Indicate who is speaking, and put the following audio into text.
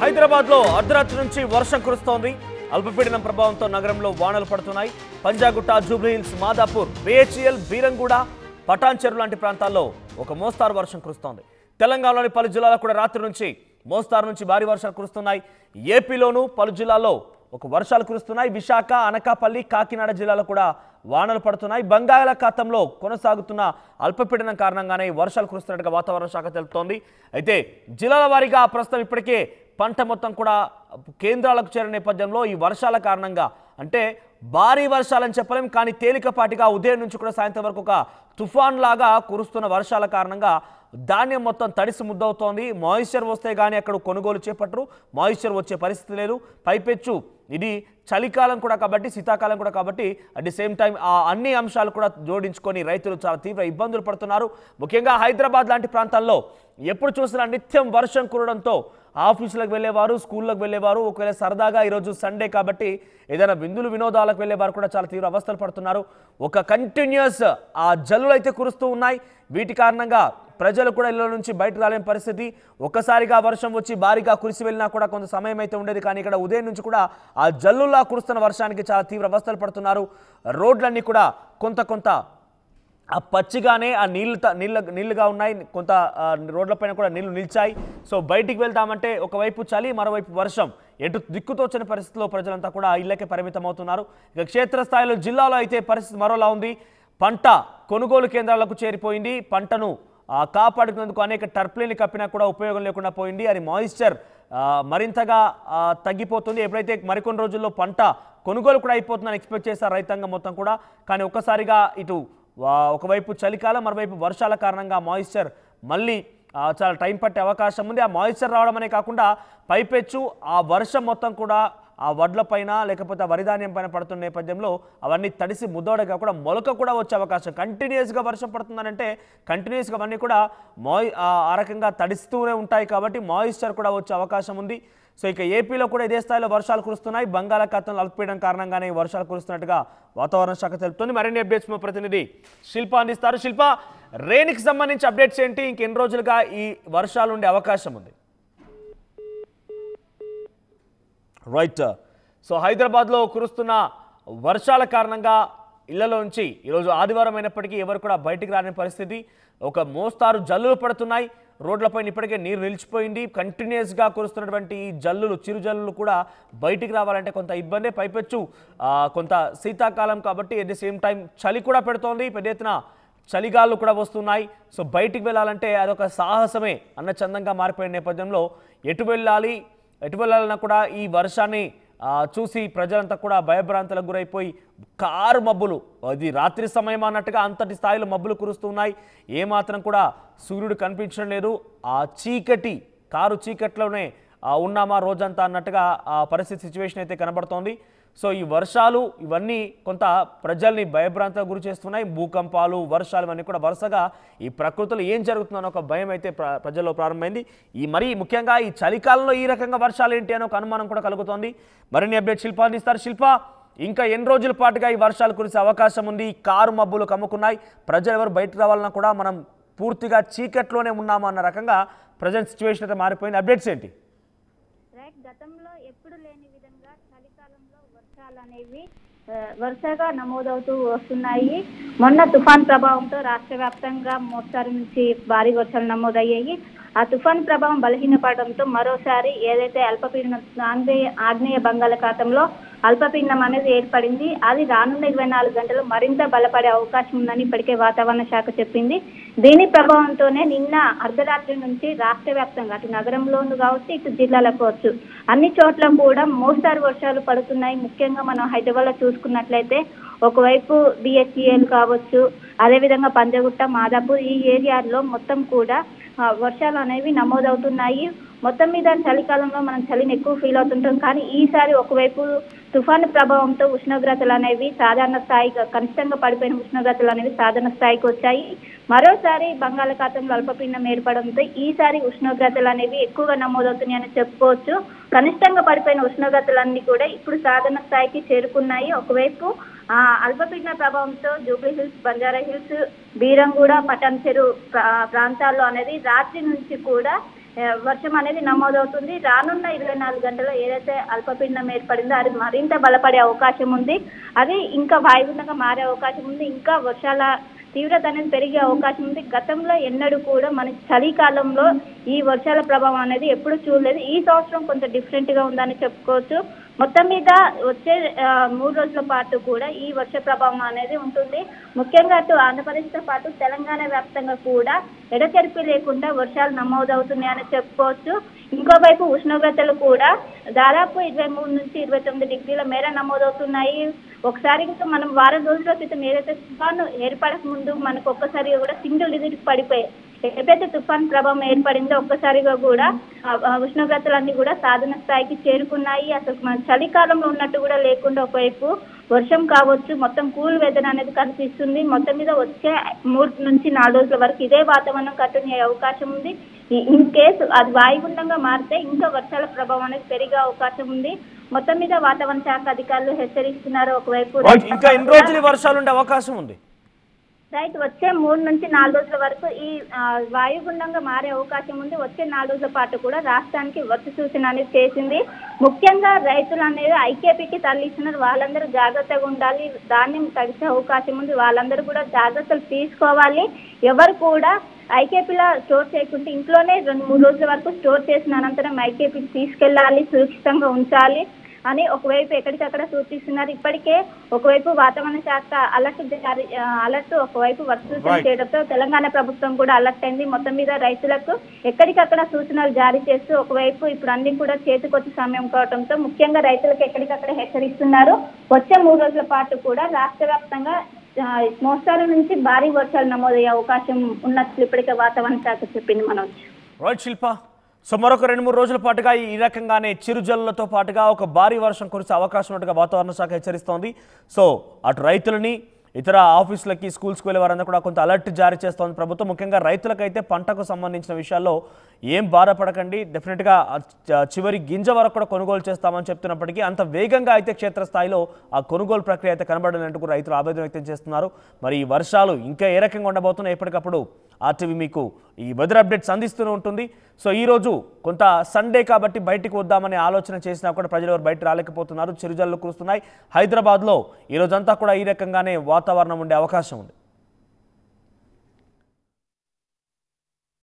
Speaker 1: హైదరాబాద్ లో అర్ధరాత్రి నుంచి వర్షం కురుస్తోంది. అల్పపీడనం ప్రభావంతో నగరంలో వానలు పడుతున్నాయి. పంజాగుట్ట, జూబ్లీహిల్స్, మాదాపూర్, బిహెచ్ఎల్, బీరంగూడ, పటాన్ చెరువు లాంటి ప్రాంతాల్లో ఒక మోస్తారు వర్షం కురుస్తోంది. తెలంగాణలోని పలు జిల్లాల్లో కూడా రాత్రి నుంచి మోస్తారు నుంచి భారీ వర్షాలు కురుస్తున్నాయి. ఏపీలోనూ పలు జిల్లాల్లో ఒక వర్షాలు కురుస్తున్నాయి. విశాఖ, అనకాపల్లి, కాకినాడ జిల్లాలో కూడా వానలు పడుతున్నాయి. బంగాళాఖాతంలో కొనసాగుతున్న అల్పపీడనం కారణంగానే వర్షాలు కురుస్తున్నట్టుగా వాతావరణ శాఖ తెలుపుతోంది. అయితే జిల్లాల వారీగా ప్రస్తుతం ఇప్పటికే పంట మొత్తం కూడా కేంద్రాలకు చేరిన నేపథ్యంలో ఈ వర్షాల కారణంగా అంటే భారీ వర్షాలని చెప్పలేం, కానీ తేలికపాటిగా ఉదయం నుంచి కూడా సాయంత్రం వరకు ఒక తుఫాన్ లాగా కురుస్తున్న వర్షాల కారణంగా ధాన్యం మొత్తం తడిసి ముద్దవుతోంది. మాయిశ్చర్ వస్తే కానీ అక్కడ కొనుగోలు చేపట్టరు, మాయిశ్చర్ వచ్చే పరిస్థితి లేదు. పైపెచ్చు ఇది చలికాలం కూడా కాబట్టి, శీతాకాలం కూడా కాబట్టి అట్ ది సేమ్ టైం ఆ అన్ని అంశాలు కూడా జోడించుకొని రైతులు చాలా తీవ్ర ఇబ్బందులు పడుతున్నారు. ముఖ్యంగా హైదరాబాద్ లాంటి ప్రాంతాల్లో ఎప్పుడు చూసినా నిత్యం వర్షం కురవడంతో ఆఫీసులకు వెళ్ళేవారు, స్కూళ్ళకు వెళ్ళేవారు, ఒకవేళ సరదాగా ఈరోజు సండే కాబట్టి ఏదైనా విందులు వినోదాలకు వెళ్ళేవారు కూడా చాలా తీవ్ర అవస్థలు పడుతున్నారు. ఒక కంటిన్యూస్ ఆ జల్లులు అయితే కురుస్తూ ఉన్నాయి. వీటి కారణంగా ప్రజలు కూడా ఇళ్ల నుంచి బయటకు రాలేని పరిస్థితి. ఒక్కసారిగా వర్షం వచ్చి భారీగా కురిసి వెళ్ళినా కూడా కొంత సమయం అయితే ఉండేది, కానీ ఇక్కడ ఉదయం నుంచి కూడా ఆ జల్లులా కురుస్తున్న వర్షానికి చాలా తీవ్ర అవస్థలు పడుతున్నారు. రోడ్లన్నీ కూడా కొంత ఆ పచ్చిగానే ఆ నీళ్ళుగా ఉన్నాయి. కొంత రోడ్లపైన కూడా నీళ్లు నిలిచాయి. సో బయటికి వెళ్తామంటే ఒకవైపు చలి, మరోవైపు వర్షం, ఎటు దిక్కుతోచని పరిస్థితిలో ప్రజలంతా కూడా ఇళ్లకే పరిమితం అవుతున్నారు. ఇక క్షేత్రస్థాయిలో జిల్లాలో అయితే పరిస్థితి మరోలా ఉంది. పంట కొనుగోలు కేంద్రాలకు చేరిపోయింది. పంటను కాపాడుకునేందుకు అనేక టర్ప్లీని కప్పినా కూడా ఉపయోగం లేకుండా పోయింది. అది మాయిశ్చర్ మరింతగా తగ్గిపోతుంది. ఎప్పుడైతే మరికొన్ని రోజుల్లో పంట కొనుగోలు కూడా అయిపోతుందని ఎక్స్పెక్ట్ చేశారు రైతాంగం మొత్తం కూడా. కానీ ఒక్కసారిగా ఇటు ఒకవైపు చలికాలం, మరోవైపు వర్షాల కారణంగా మాయిశ్చర్ మళ్ళీ చాలా టైం పట్టే అవకాశం ఉంది. ఆ మాయిశ్చర్ రావడం అనే కాకుండా పైపెచ్చు ఆ వర్షం మొత్తం కూడా ఆ వడ్ల పైన లేకపోతే ఆ వరిధాన్యం పైన పడుతున్న నేపథ్యంలో అవన్నీ తడిసి ముద్దోడగా కూడా మొలక కూడా వచ్చే అవకాశం. కంటిన్యూస్గా వర్షం పడుతుందనంటే కంటిన్యూస్గా అవన్నీ కూడా ఆ రకంగా తడిస్తూనే ఉంటాయి కాబట్టి మాయిశ్చర్ కూడా వచ్చే అవకాశం ఉంది. సో ఇక ఏపీలో కూడా ఇదే స్థాయిలో వర్షాలు కురుస్తున్నాయి. బంగాళాఖాతంలో అల్పపీడనం కారణంగానే వర్షాలు కురుస్తున్నట్టుగా వాతావరణ శాఖ తెలుపుతుంది. మరిన్ని అప్డేట్స్ మా ప్రతినిధి శిల్ప అందిస్తారు. శిల్ప, రెయిన్కి సంబంధించి అప్డేట్స్ ఏంటి? ఇంకెన్ని రోజులుగా ఈ వర్షాలు ఉండే అవకాశం ఉంది? రైట్. సో హైదరాబాద్లో కురుస్తున్న వర్షాల కారణంగా ఇళ్లలో నుంచి ఈరోజు ఆదివారం అయినప్పటికీ ఎవరు కూడా బయటికి రాని పరిస్థితి. ఒక మోస్తారు జల్లులు పడుతున్నాయి. రోడ్లపైన ఇప్పటికే నీరు నిలిచిపోయింది. కంటిన్యూస్గా కురుస్తున్నటువంటి ఈ జల్లులు, చిరు జల్లులు కూడా బయటికి రావాలంటే కొంత ఇబ్బంది. పైపెచ్చు కొంత శీతాకాలం కాబట్టి అట్ ది సేమ్ టైం చలి కూడా పెడుతోంది. పెద్ద ఎత్తున చలిగాళ్ళు కూడా వస్తున్నాయి. సో బయటికి వెళ్ళాలంటే అదొక సాహసమే అన్న చందంగా మారిపోయిన నేపథ్యంలో ఎటు వెళ్ళాలన్నా కూడా ఈ వర్షాన్ని చూసి ప్రజలంతా కూడా భయభ్రాంతులకు గురైపోయి కారు మబ్బులు, అది రాత్రి సమయం అన్నట్టుగా అంతటి స్థాయిలో మబ్బులు కురుస్తున్నాయి. ఏమాత్రం కూడా సూర్యుడు కనిపించడం లేదు. ఆ కారు చీకట్లోనే ఉన్నామా రోజంతా అన్నట్టుగా ఆ పరిస్థితి సిచ్యువేషన్ అయితే కనబడుతోంది. సో ఈ వర్షాలు ఇవన్నీ కొంత ప్రజల్ని భయభ్రాంతులకు గురి చేస్తున్నాయి. భూకంపాలు, వర్షాలు ఇవన్నీ కూడా వరుసగా ఈ ప్రకృతిలో ఏం జరుగుతుందన్న ఒక భయం అయితే ప్రజల్లో ప్రారంభమైంది. మరీ ముఖ్యంగా ఈ చలికాలంలో ఈ రకంగా వర్షాలు ఏంటి అని ఒక అనుమానం కూడా కలుగుతోంది. మరిన్ని అప్డేట్ శిల్ప అందిస్తారు. శిల్ప, ఇంకా ఎన్ని రోజుల పాటుగా ఈ వర్షాలు కురిసే అవకాశం ఉంది? కారు మబ్బులు కమ్ముకున్నాయి. ప్రజలు ఎవరు బయటకు రావాలన్నా కూడా మనం పూర్తిగా చీకట్లోనే ఉన్నామా అన్న రకంగా ప్రజెంట్ సిచ్యువేషన్ అయితే మారిపోయింది. అప్డేట్స్ ఏంటి?
Speaker 2: గతంలో ఎప్పుడు లేని విధంగా చలికాలంలో వర్షాలు అనేవి వరుసగా నమోదవుతూ వస్తున్నాయి. మొన్న తుఫాన్ ప్రభావంతో రాష్ట్ర వ్యాప్తంగా మోస్తారు నుంచి భారీ వర్షాలు నమోదయ్యాయి. ఆ తుఫాన్ ప్రభావం బలహీనపడడంతో మరోసారి ఏదైతే అల్పపీడనం ఆగ్నేయ బంగాళాఖాతంలో అల్పపీడనం అనేది ఏర్పడింది. అది రానున్న 24 గంటలు మరింత బలపడే అవకాశం ఉందని ఇప్పటికే వాతావరణ శాఖ చెప్పింది. దీని ప్రభావంతోనే నిన్న అర్ధరాత్రి నుంచి రాష్ట్ర వ్యాప్తంగా అటు నగరంలోను కావచ్చు, ఇటు జిల్లాలకు కావచ్చు, అన్ని చోట్ల కూడా మోస్తారు వర్షాలు పడుతున్నాయి. ముఖ్యంగా మనం హైదరాబాద్లో చూసుకున్నట్లయితే ఒకవైపు బిహెచ్ఎల్ కావచ్చు, అదేవిధంగా పంజగుట్ట, మాదాపూర్ ఈ ఏరియాల్లో మొత్తం కూడా వర్షాలు అనేవి నమోదవుతున్నాయి. మొత్తం మీద చలికాలంలో మనం చలిని ఎక్కువ ఫీల్ అవుతుంటాం, కానీ ఈసారి ఒకవైపు తుఫాను ప్రభావంతో ఉష్ణోగ్రతలు అనేవి సాధారణ స్థాయిగా, కనిష్టంగా పడిపోయిన ఉష్ణోగ్రతలు అనేవి సాధారణ స్థాయికి వచ్చాయి. మరోసారి బంగాళాఖాతంలో అల్పపీడనం ఏర్పడంతో ఈసారి ఉష్ణోగ్రతలు అనేవి ఎక్కువగా నమోదవుతున్నాయని చెప్పుకోవచ్చు. కనిష్టంగా పడిపోయిన ఉష్ణోగ్రతలన్నీ కూడా ఇప్పుడు సాధారణ స్థాయికి చేరుకున్నాయి. ఒకవైపు అల్పపీడన ప్రభావంతో జూబ్లీహిల్స్, బంజారాహిల్స్, బీరంగూడ, పటాన్ చెరువు ప్రాంతాల్లో అనేది రాత్రి నుంచి కూడా వర్షం అనేది నమోదవుతుంది. రానున్న 24 గంటల్లో ఏదైతే అల్పపీడనం ఏర్పడిందో అది మరింత బలపడే అవకాశం ఉంది. అది ఇంకా వాయుగుండంగా మారే అవకాశం ఉంది. ఇంకా వర్షాల తీవ్రత అనేది పెరిగే అవకాశం ఉంది. గతంలో ఎన్నడూ కూడా మన చలికాలంలో ఈ వర్షాల ప్రభావం అనేది ఎప్పుడు చూడలేదు. ఈ సంవత్సరం కొంత డిఫరెంట్ గా ఉందని చెప్పుకోవచ్చు. మొత్తం మీద వచ్చే 3 రోజుల పాటు కూడా ఈ వర్ష ప్రభావం అనేది ఉంటుంది. ముఖ్యంగా అటు ఆంధ్రప్రదేశ్తో పాటు తెలంగాణ వ్యాప్తంగా కూడా ఎడతెరిపి లేకుండా వర్షాలు నమోదవుతున్నాయని చెప్పుకోవచ్చు. ఇంకోవైపు ఉష్ణోగ్రతలు కూడా దాదాపు 23 నుంచి 29 డిగ్రీల మేర నమోదవుతున్నాయి. ఒకసారి మనం వారం రోజుల క్రితం ఏదైతే తుఫాను ఏర్పడక ముందు మనకు ఒక్కసారిగా కూడా సింగిల్ డిజిట్ పడిపోయాయి. ఎప్పుడైతే తుఫాన్ ప్రభావం ఏర్పడిందో ఒక్కసారిగా కూడా ఉష్ణోగ్రతలన్నీ కూడా సాధారణ స్థాయికి చేరుకున్నాయి. అసలు మన చలికాలంలో ఉన్నట్టు కూడా లేకుండా ఒకవైపు వర్షం కావచ్చు, మొత్తం కూల్ వెదర్ అనేది కనిపిస్తుంది. మొత్తం మీద వచ్చే 3 నుంచి 4 రోజుల వరకు ఇదే వాతావరణం కంటిన్యూ అయ్యే అవకాశం ఉంది. ఇన్ కేసు అది వాయుగుండంగా మారితే ఇంకా వర్షాల ప్రభావం అనేది పెరిగే అవకాశం ఉంది. మొత్తం మీద వాతావరణ శాఖ అధికారులు హెచ్చరిస్తున్నారు. ఒకవైపు
Speaker 1: ఇంకా ఎన్ని రోజులు వర్షాలు ఉండే అవకాశం ఉంది?
Speaker 2: రైట్, వచ్చే 3 నుంచి 4 రోజుల వరకు ఈ వాయుగుండంగా మారే అవకాశం ఉంది. వచ్చే 4 రోజుల పాటు కూడా రాష్ట్రానికి వర్ష సూచన అనేది చేసింది. ముఖ్యంగా రైతులు అనేది ఐకేపీకి తరలిస్తున్నారు. వాళ్ళందరూ జాగ్రత్తగా ఉండాలి. ధాన్యం తడిసే అవకాశం ఉంది. వాళ్ళందరూ కూడా జాగ్రత్తలు తీసుకోవాలి. ఎవరు కూడా ఐకేపీలో స్టోర్ చేయకుంటే ఇంట్లోనే 2-3 రోజుల వరకు స్టోర్ చేసిన అనంతరం ఐకేపీకి తీసుకెళ్లాలి, సురక్షితంగా ఉంచాలి అని ఒకవైపు ఎక్కడికక్కడ సూచిస్తున్నారు. ఇప్పటికే ఒకవైపు వాతావరణ శాఖ అలర్ట్ ఒకవైపు వర్ష సూచన చేయడంతో తెలంగాణ ప్రభుత్వం కూడా అలర్ట్ అయింది. మొత్తం మీద రైతులకు ఎక్కడికక్కడ సూచనలు జారీ చేస్తూ ఒకవైపు ఇప్పుడు అన్ని కూడా చేతికొచ్చే సమయం కావడంతో ముఖ్యంగా రైతులకు ఎక్కడికక్కడ హెచ్చరిస్తున్నారు. వచ్చే 3 రోజుల పాటు కూడా రాష్ట్ర వ్యాప్తంగా మోస్తారు నుంచి భారీ వర్షాలు నమోదయ్యే అవకాశం ఉన్నట్లు ఇప్పటికే వాతావరణ శాఖ చెప్పింది. మనోజ్,
Speaker 1: రైట్ శిల్ప. సో మరొక 2-3 రోజుల పాటుగా ఈ రకంగానే చిరుజల్లులతో పాటుగా ఒక భారీ వర్షం కురిసే అవకాశం ఉన్నట్టుగా వాతావరణ శాఖ హెచ్చరిస్తోంది. సో అటు రైతులని, ఇతర ఆఫీసులకి, స్కూల్స్కి వెళ్ళే వారందరూ కూడా కొంత అలర్ట్ జారీ చేస్తోంది ప్రభుత్వం. ముఖ్యంగా రైతులకైతే పంటకు సంబంధించిన విషయాల్లో ఏం బాధపడకండి, డెఫినెట్గా చివరి గింజ వరకు కూడా కొనుగోలు చేస్తామని చెప్తున్నప్పటికీ అంత వేగంగా అయితే క్షేత్రస్థాయిలో ఆ కొనుగోలు ప్రక్రియ అయితే కనబడలేనందుకు రైతులు ఆవేదన వ్యక్తం చేస్తున్నారు. మరి ఈ వర్షాలు ఇంకా ఏ రకంగా ఉండబోతున్నాయి ఎప్పటికప్పుడు ఆర్టీవీ మీకు ఈ వెదర్ అప్డేట్స్ అందిస్తూనే ఉంటుంది. సో ఈరోజు కొంత సండే కాబట్టి బయటికి వద్దామనే ఆలోచన చేసినా కూడా ప్రజలు ఎవరు బయట రాలేకపోతున్నారు. చిరుజల్లు కురుస్తున్నాయి. హైదరాబాద్లో ఈరోజంతా కూడా ఈ రకంగానే వాతావరణం ఉండే అవకాశం ఉంది.